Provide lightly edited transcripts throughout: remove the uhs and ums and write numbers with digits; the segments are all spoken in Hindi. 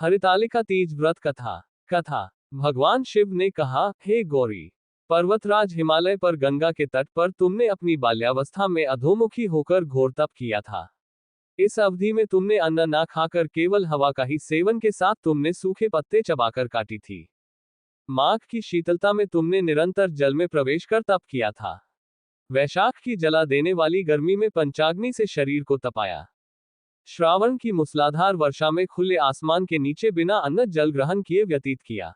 हरितालिका तीज व्रत कथा। कथा। भगवान शिव ने कहा, हे गौरी, पर्वतराज हिमालय पर गंगा के तट पर तुमने अपनी बाल्यावस्था में अधोमुखी होकर घोर तप किया था। इस अवधि में तुमने अन्न ना खाकर केवल हवा का ही सेवन के साथ तुमने सूखे पत्ते चबाकर काटी थी। माघ की शीतलता में तुमने निरंतर जल में प्रवेश कर तप किया था। वैशाख की जला देने वाली गर्मी में पंचाग्नि से शरीर को तपाया। श्रावण की मूसलाधार वर्षा में खुले आसमान के नीचे बिना अन्न जल ग्रहण किए व्यतीत किया।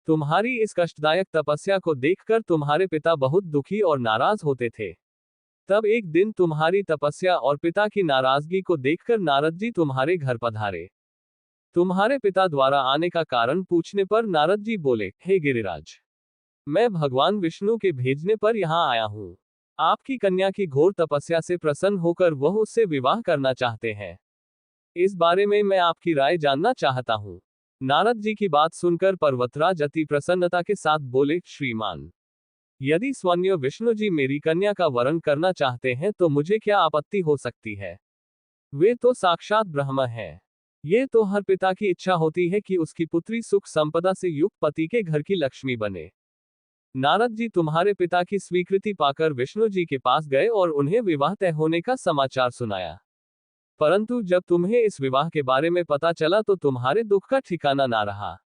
तुम्हारी इस कष्टदायक तपस्या को देखकर तुम्हारे पिता बहुत दुखी और नाराज होते थे। तब एक दिन तुम्हारी तपस्या और पिता की नाराजगी को देखकर नारद जी तुम्हारे घर पधारे। तुम्हारे पिता द्वारा आने का कारण पूछने पर नारद जी बोले, हे गिरिराज, मैं भगवान विष्णु के भेजने पर यहाँ आया हूँ। आपकी कन्या की घोर तपस्या से प्रसन्न होकर वह उससे विवाह करना चाहते हैं। इस बारे में मैं आपकी राय जानना चाहता हूँ। नारद जी की बात सुनकर पर्वतराज अति प्रसन्नता के साथ बोले, श्रीमान, यदि स्वयं विष्णु जी मेरी कन्या का वरण करना चाहते हैं तो मुझे क्या आपत्ति हो सकती है। वे तो साक्षात ब्रह्म हैं। ये तो हर पिता की इच्छा होती है कि उसकी पुत्री सुख संपदा से युक्त पति के घर की लक्ष्मी बने। नारद जी तुम्हारे पिता की स्वीकृति पाकर विष्णु जी के पास गए और उन्हें विवाह तय होने का समाचार सुनाया। परंतु जब तुम्हें इस विवाह के बारे में पता चला तो तुम्हारे दुख का ठिकाना ना रहा।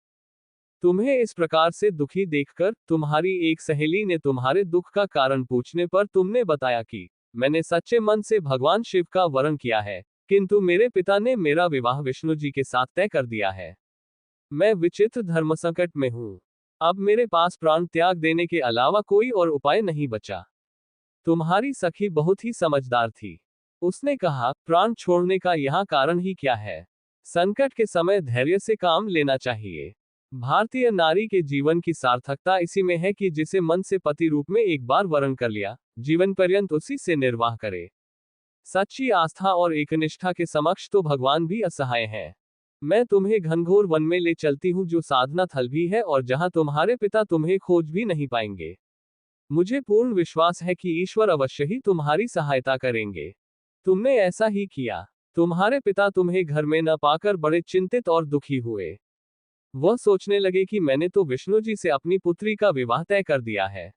तुम्हें इस प्रकार से दुखी देखकर तुम्हारी एक सहेली ने तुम्हारे दुख का कारण पूछने पर तुमने बताया कि मैंने सच्चे मन से भगवान शिव का वरण किया है, किंतु मेरे पिता ने मेरा विवाह विष्णु जी के साथ तय कर दिया है। मैं विचित्र धर्म संकट में हूँ। अब मेरे पास प्राण त्याग देने के अलावा कोई और उपाय नहीं बचा। तुम्हारी सखी बहुत ही समझदार थी। उसने कहा, प्राण छोड़ने का यहाँ कारण ही क्या है। संकट के समय धैर्य से काम लेना चाहिए। भारतीय नारी के जीवन की सार्थकता इसी में है कि जिसे मन से पति रूप में एक बार वरण कर लिया, जीवन पर्यंत उसी से निर्वाह करे। सच्ची आस्था और एकनिष्ठा के समक्ष तो भगवान भी असहाय हैं। मैं तुम्हें घनघोर वन में ले चलती हूँ जो साधना थल भी है और जहां तुम्हारे पिता तुम्हें खोज भी नहीं पाएंगे। मुझे पूर्ण विश्वास है कि ईश्वर अवश्य ही तुम्हारी सहायता करेंगे। तुमने ऐसा ही किया। तुम्हारे पिता तुम्हें घर में न पाकर बड़े चिंतित और दुखी हुए। वह सोचने लगे कि मैंने तो विष्णु जी से अपनी पुत्री का विवाह तय कर दिया है।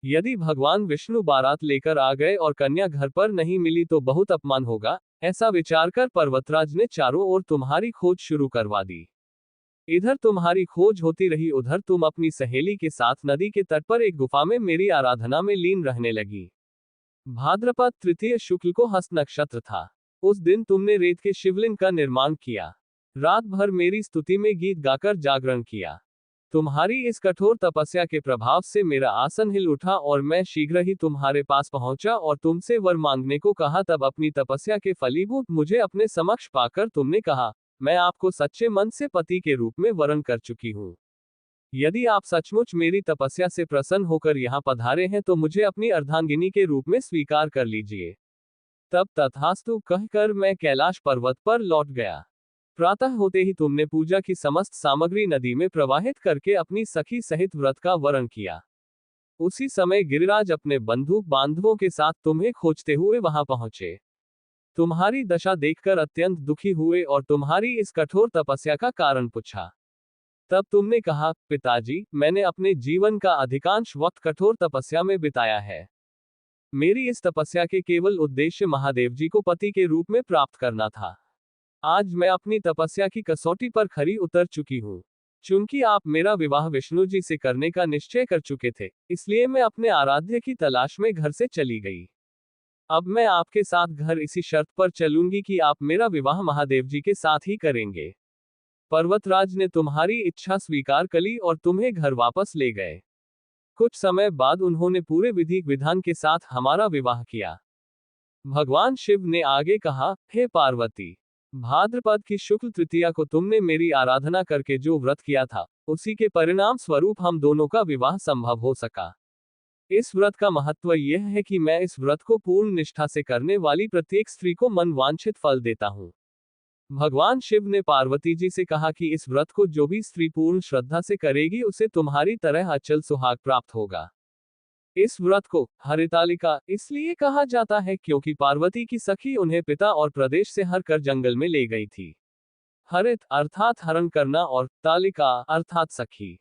यदि भगवान विष्णु बारात लेकर आ गए और कन्या घर पर नहीं मिली तो बहुत अपमान होगा। ऐसा विचार कर पर्वतराज ने चारों ओर तुम्हारी खोज शुरू करवा दी। इधर तुम्हारी खोज होती रही, उधर तुम अपनी सहेली के साथ नदी के तट पर एक गुफा में मेरी आराधना में लीन रहने लगी। भाद्रपद तृतीय शुक्ल को हस्त नक्षत्र था। उस दिन तुमने रेत के शिवलिंग का निर्माण किया। रात भर मेरी स्तुति में गीत गाकर जागरण किया। तुम्हारी इस कठोर तपस्या के प्रभाव से मेरा आसन हिल उठा और मैं शीघ्र ही तुम्हारे पास पहुंचा और तुमसे वर मांगने को कहा। तब अपनी तपस्या के फलीभूत मुझे अपने समक्ष पाकर तुमने कहा, मैं आपको सच्चे मन से पति के रूप में वरण कर चुकी हूँ। यदि आप सचमुच मेरी तपस्या से प्रसन्न होकर यहाँ पधारे हैं तो मुझे अपनी अर्धांगिनी के रूप में स्वीकार कर लीजिए। तब तथास्तु कहकर मैं कैलाश पर्वत पर लौट गया। प्रातः होते ही तुमने पूजा की समस्त सामग्री नदी में प्रवाहित करके अपनी सखी सहित व्रत का वरण किया। उसी समय गिरिराज अपने बंधु बांधवों के साथ तुम्हें खोजते हुए वहां पहुंचे। तुम्हारी दशा देखकर अत्यंत दुखी हुए और तुम्हारी इस कठोर तपस्या का कारण पूछा। तब तुमने कहा, पिताजी, मैंने अपने जीवन का अधिकांश वक्त कठोर तपस्या में बिताया है। मेरी इस तपस्या के केवल उद्देश्य महादेव जी को पति के रूप में प्राप्त करना था। आज मैं अपनी तपस्या की कसौटी पर खरी उतर चुकी हूँ। चूंकि आप मेरा विवाह विष्णु जी से करने का निश्चय कर चुके थे, इसलिए मैं अपने आराध्य की तलाश में घर से चली गई। अब मैं आपके साथ घर इसी शर्त पर चलूंगी कि आप मेरा विवाह महादेव जी के साथ ही करेंगे। पर्वतराज ने तुम्हारी इच्छा स्वीकार कर ली और तुम्हें घर वापस ले गए। कुछ समय बाद उन्होंने पूरे विधि विधान के साथ हमारा विवाह किया। भगवान शिव ने आगे कहा, हे पार्वती, भाद्रपद की शुक्ल तृतीया को तुमने मेरी आराधना करके जो व्रत किया था, उसी के परिणाम स्वरूप हम दोनों का विवाह संभव हो सका। इस व्रत का महत्व यह है कि मैं इस व्रत को पूर्ण निष्ठा से करने वाली प्रत्येक स्त्री को मन वांछित फल देता हूँ। भगवान शिव ने पार्वती जी से कहा कि इस व्रत को जो भी स्त्री पूर्ण श्रद्धा से करेगी उसे तुम्हारी तरह अचल सुहाग प्राप्त होगा। इस व्रत को हरितालिका इसलिए कहा जाता है क्योंकि पार्वती की सखी उन्हें पिता और प्रदेश से हर कर जंगल में ले गई थी। हरित अर्थात हरण करना और तालिका अर्थात सखी।